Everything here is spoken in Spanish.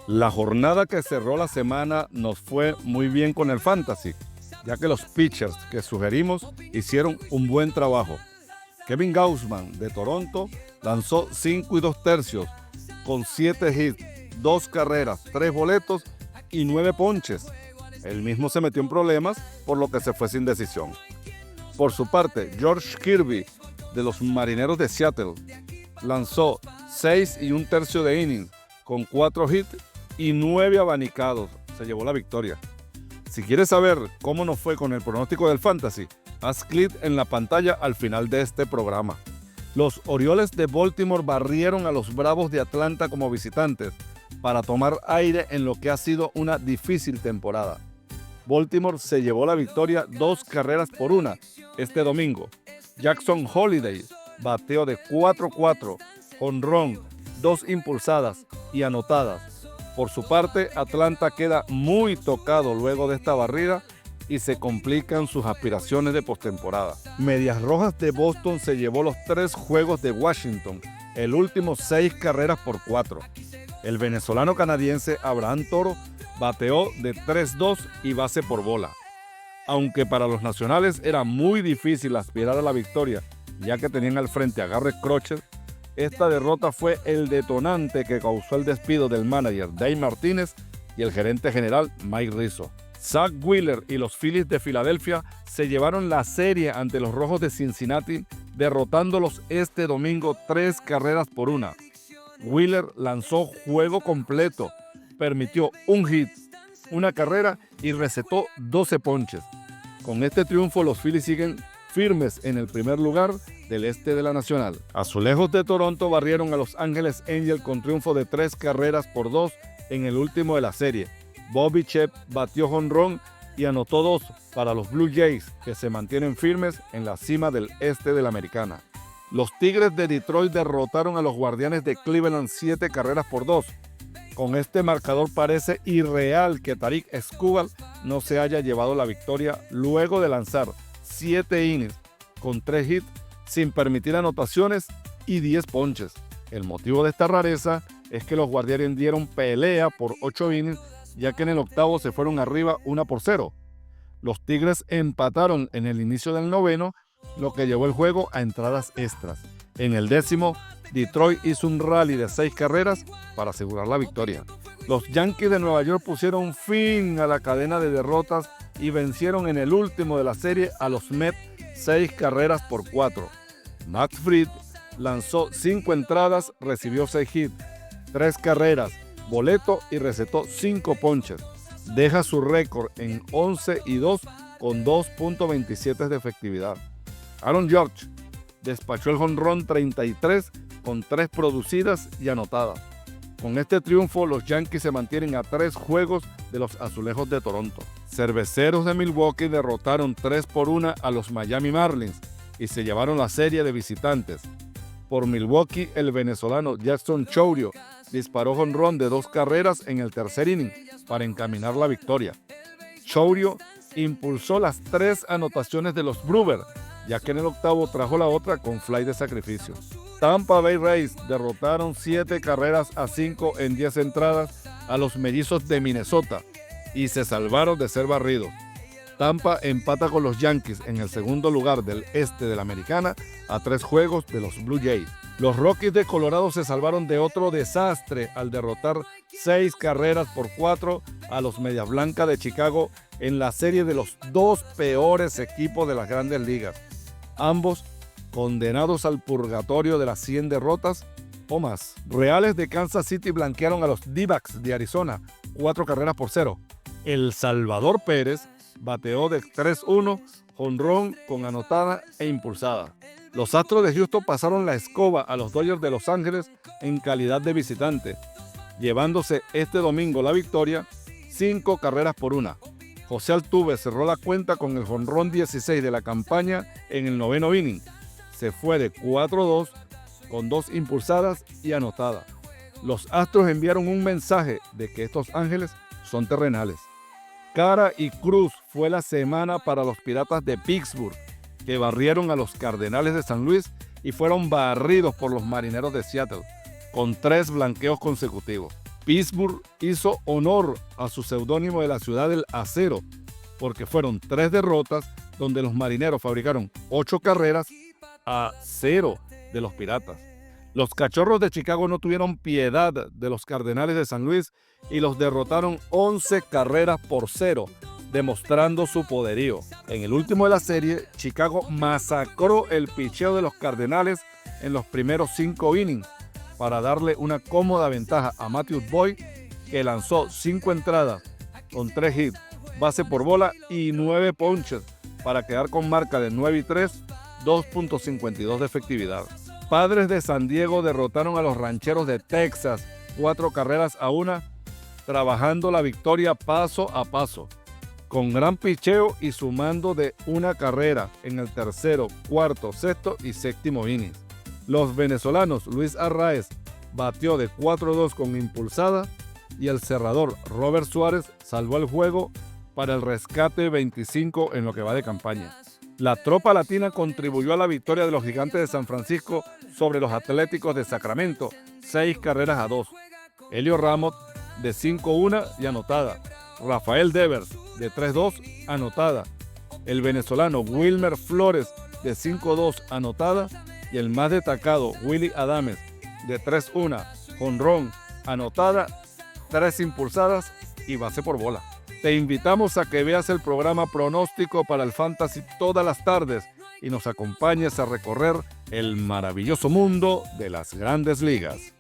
La jornada que cerró la semana nos fue muy bien con el fantasy, ya que los pitchers que sugerimos hicieron un buen trabajo. Kevin Gausman de Toronto lanzó 5 2/3 con 7 hits, 2 carreras, 3 boletos y 9 ponches. Él mismo se metió en problemas, por lo que se fue sin decisión. Por su parte, George Kirby de los Marineros de Seattle lanzó 6 1/3 de innings con 4 hits y 9 abanicados. Se llevó la victoria. Si quieres saber cómo nos fue con el pronóstico del fantasy, haz clic en la pantalla al final de este programa. Los Orioles de Baltimore barrieron a los Bravos de Atlanta como visitantes para tomar aire en lo que ha sido una difícil temporada. Baltimore se llevó la victoria 2 carreras por 1 este domingo. Jackson Holliday bateó de 4-4, jonrón, 2 impulsadas y anotadas. Por su parte, Atlanta queda muy tocado luego de esta barrida y se complican sus aspiraciones de postemporada. Medias Rojas de Boston se llevó los 3 juegos de Washington, el último 6 carreras por 4. El venezolano canadiense Abraham Toro bateó de 3-2 y base por bola. Aunque para los nacionales era muy difícil aspirar a la victoria, ya que tenían al frente a Garrett Crochet, esta derrota fue el detonante que causó el despido del manager Dave Martínez y el gerente general Mike Rizzo. Zach Wheeler y los Phillies de Filadelfia se llevaron la serie ante los Rojos de Cincinnati, derrotándolos este domingo 3 carreras por 1. Wheeler lanzó juego completo, permitió un hit, una carrera y recetó 12 ponches. Con este triunfo los Phillies siguen firmes en el primer lugar del este de la Nacional. Azulejos de Toronto barrieron a Los Ángeles Angels con triunfo de 3 carreras por 2 en el último de la serie. Bobby Shep batió jonrón y anotó 2 para los Blue Jays, que se mantienen firmes en la cima del este de la Americana. Los Tigres de Detroit derrotaron a los Guardianes de Cleveland 7 carreras por 2. Con este marcador parece irreal que Tarik Skubal no se haya llevado la victoria luego de lanzar 7 innings con 3 hits sin permitir anotaciones y 10 ponches. El motivo de esta rareza es que los Guardianes dieron pelea por 8 innings, ya que en el octavo se fueron arriba 1-0. Los Tigres empataron en el inicio del noveno, lo que llevó el juego a entradas extras. En el décimo, Detroit hizo un rally de 6 carreras para asegurar la victoria. Los Yankees de Nueva York pusieron fin a la cadena de derrotas y vencieron en el último de la serie a los Mets 6 carreras por 4. Max Fried lanzó 5 entradas, recibió 6 hits, 3 carreras, boleto y recetó 5 ponches. Deja su récord en 11-2 con 2.27 de efectividad. Aaron Judge despachó el jonrón 33 con 3 producidas y anotadas. Con este triunfo, los Yankees se mantienen a 3 juegos de los Azulejos de Toronto. Cerveceros de Milwaukee derrotaron 3-1 a los Miami Marlins y se llevaron la serie de visitantes. Por Milwaukee, el venezolano Jackson Chourio disparó jonrón de 2 carreras en el tercer inning para encaminar la victoria. Chourio impulsó las 3 anotaciones de los Brewers, ya que en el octavo trajo la otra con fly de sacrificio. Tampa Bay Rays derrotaron 7 carreras a 5 en 10 entradas a los Mellizos de Minnesota y se salvaron de ser barridos. Tampa empata con los Yankees en el segundo lugar del este de la Americana a 3 juegos de los Blue Jays. Los Rockies de Colorado se salvaron de otro desastre al derrotar 6 carreras por 4 a los Medias Blancas de Chicago en la serie de los 2 peores equipos de las Grandes Ligas. Ambos condenados al purgatorio de las 100 derrotas o más. Reales de Kansas City blanquearon a los D-backs de Arizona 4 carreras por 0. El Salvador Pérez bateó de 3-1, jonrón con anotada e impulsada. Los Astros de Houston pasaron la escoba a los Dodgers de Los Ángeles en calidad de visitante, llevándose este domingo la victoria 5 carreras por 1. José Altuve cerró la cuenta con el jonrón 16 de la campaña en el noveno inning. Se fue de 4-2 con 2 impulsadas y anotadas. Los Astros enviaron un mensaje de que estos ángeles son terrenales. Cara y cruz fue la semana para los Piratas de Pittsburgh, que barrieron a los Cardenales de San Luis y fueron barridos por los Marineros de Seattle, con 3 blanqueos consecutivos. Pittsburgh hizo honor a su seudónimo de la ciudad del acero, porque fueron 3 derrotas donde los Marineros fabricaron 8 carreras a 0 de los Piratas. Los Cachorros de Chicago no tuvieron piedad de los Cardenales de San Luis y los derrotaron 11 carreras por 0, demostrando su poderío. En el último de la serie, Chicago masacró el picheo de los Cardenales en los primeros 5 innings para darle una cómoda ventaja a Matthew Boyd, que lanzó 5 entradas con 3 hits, base por bola y 9 ponches para quedar con marca de 9-3, 2.52 de efectividad. Padres de San Diego derrotaron a los Rancheros de Texas 4 carreras a 1, trabajando la victoria paso a paso, con gran picheo y sumando de 1 carrera en el tercero, cuarto, sexto y séptimo innings. Los venezolanos Luis Arraez batió de 4-2 con impulsada y el cerrador Robert Suárez salvó el juego para el rescate 25 en lo que va de campaña. La tropa latina contribuyó a la victoria de los Gigantes de San Francisco sobre los Atléticos de Sacramento, 6 carreras a 2. Helio Ramos de 5-1 y anotada. Rafael Devers de 3-2 anotada. El venezolano Wilmer Flores de 5-2 anotada y el más destacado Willy Adames de 3-1 jonrón anotada, 3 impulsadas y base por bola. Te invitamos a que veas el programa Pronóstico para el Fantasy todas las tardes y nos acompañes a recorrer el maravilloso mundo de las Grandes Ligas.